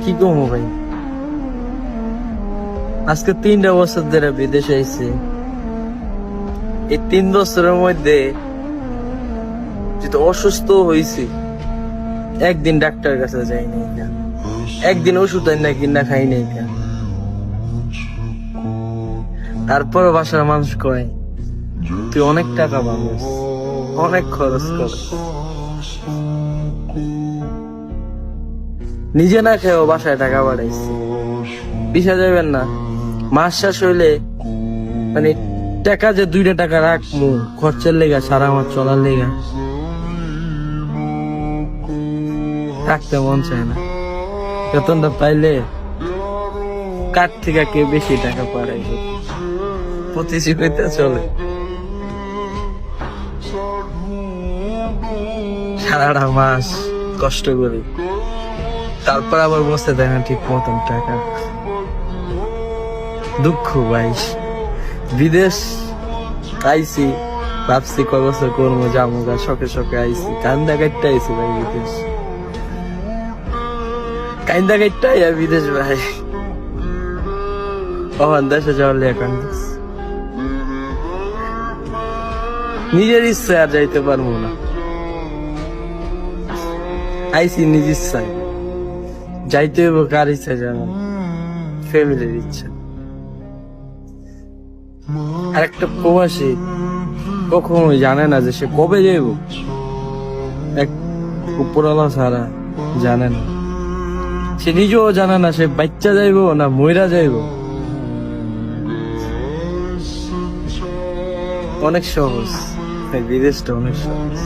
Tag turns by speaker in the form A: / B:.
A: কি কমো ভাই, আজকে 3টা বছর ধরে বিদেশে আইছি। এই 3 বছরের মধ্যে যেহেতু অসুস্থ হয়েছি, একদিন ডাক্তার কাছে যাই নাই, একদিন ওষুধ না কিনা খাই নাই। তারপর বাসার মানুষ কয় তুই অনেক টাকা পাবস, অনেক খরচ কর। নিজে না খেয়েও বাসায় টাকা পাঠাইছি। বিশ্বাস যাবেন না, মাস শেষ হইলে মানে টাকা যে 2টা টাকা রাখবো খরচের লেগা, সারা মাস চলার লেগা, রাখতে মন চায় না। বেতনটা পাইলে কার থেকে কে বেশি টাকা পাঠাই প্রতিযোগিতা চলে। সারাটা মাস কষ্ট করি, তারপর আবার বসে দেয় না ঠিক মতন টাকা। দুঃখ ভাই। বিদেশ আইছি, ভাবছি কয় বছর করবো, যাবো গা, শখে শখে আইছি, কান্দা কাটতে আইছি ভাই বিদেশ, কান্দা কাটতে আইয়া বিদেশ ভাই। ওখান দেশে যাওয়ার লিয়া কান্দিস, নিজের ইচ্ছা আর যাইতে পারবো না। আইসি নিজ ইচ্ছায়, যাইতে হইব কার ইচ্ছা জানো, ফ্যামিলির ইচ্ছা। আর একটা প্রবাসী কখনোই জানে না যে সে কবে যাইব, এক উপরওয়ালা ছাড়া জানে না। সে নিজেও জানে না সে বাচ্চা যাইব না মইরা যাইব। অনেক সহজ, বিদেশটা অনেক সহজ।